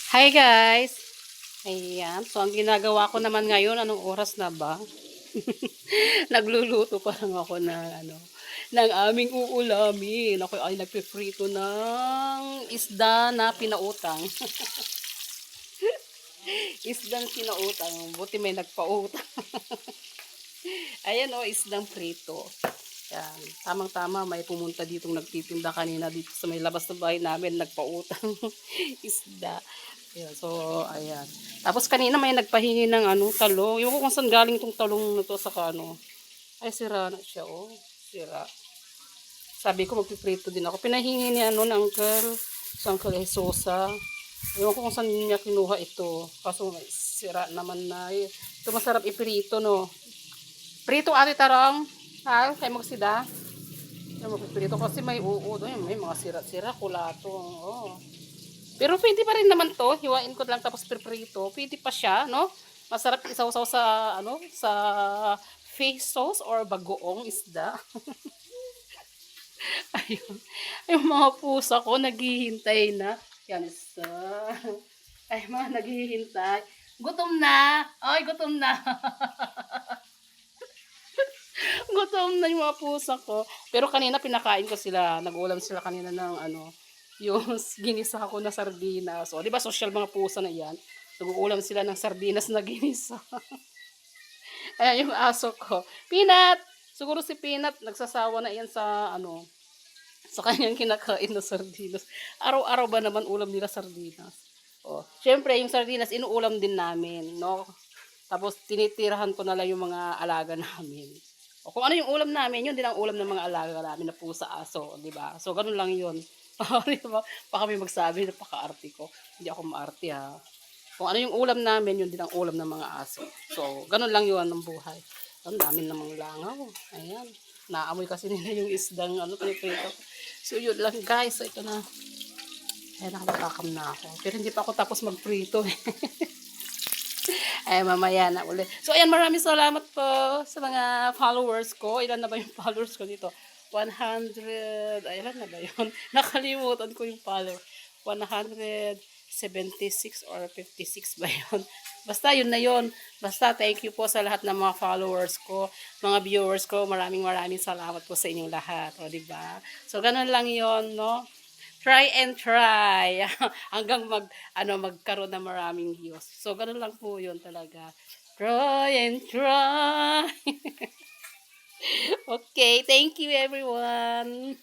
Hi guys! Ayan, so ang ginagawa ko naman ngayon, anong oras na ba? Nagluluto pa lang ako ng aming uulamin. Ako ay nagpiprito ng isda na pinautang. Isdang pinautang. Buti may nagpautang. Ayan o, isdang prito. Yan. Tamang-tama, may pumunta ditong nagtitinda kanina dito sa may labas ng bahay namin, nagpautang isda. Ayan, so, ayan. Tapos kanina may nagpahingi ng talong. Yung kung saan galing itong talong na to sa ay, sira na siya, oh. Sira. Sabi ko, magpiprito din ako. Pinahingi ni ng uncle, sa Uncle Esosa. Ewan ko kung saan niya kinuha ito. Kaso, sira naman na. Ito masarap iprito, no. Prito ate tarong. Ha? Kaya magsida. Kaya magpiprito kasi may uod. May mga sira-sira, kulato. Oh. Pero pwede pa rin naman to. Hiwain ko lang tapos piprito. Pwede pa siya, no? Masarap isaw-saw sa, sa fish sauce or bagoong isda. Ayun. Yung mga pusa ko, naghihintay na. Yan, isa. Ay, mga naghihintay. Gutom na. Ay, gutom na. Gutom na yung mga pusa ko. Pero kanina pinakain ko sila. Nag-ulam sila kanina ng yung ginisa ko na sardinas. O, di ba social mga pusa na yan? Nag-uulam sila ng sardinas na ginisa. Ayan yung aso ko. Peanut! Siguro si Peanut, nagsasawa na yan sa kanyang kinakain na sardinas. Araw-araw ba naman ulam nila sardinas? O, syempre, yung sardinas, inuulam din namin, no? Tapos, tinitirahan ko na lang yung mga alaga namin. O, kung ano yung ulam namin, yun din ang ulam ng mga alaga namin na pusa, aso, di ba? So, ganun lang yun. Diba? Baka may magsabi na paka-arte ko. Hindi ako maarte, ha. Kung ano yung ulam namin, yun din ang ulam ng mga aso. So, ganun lang yun ang buhay. Ang dami namang langaw. Ayan. Naamoy kasi nila yung isdang piniprito. So, yun lang guys. So, ito na. Ayan, nakakakam na ako. Pero hindi pa ako tapos magprito. Ay, mamaya na ulit. So, ayan, maraming salamat po sa mga followers ko. Ilan na ba yung followers ko dito? 100, ay, ilan na ba yun? Nakalimutan ko yung follower. 176 or 56 ba yun? Basta yun na yun. Basta thank you po sa lahat ng mga followers ko, mga viewers ko. Maraming salamat po sa inyong lahat. O, diba? So, ganun lang yun, no? Try and try hanggang magkaroon ng maraming views. So ganun lang po 'yun talaga. Try and try. Okay, thank you everyone.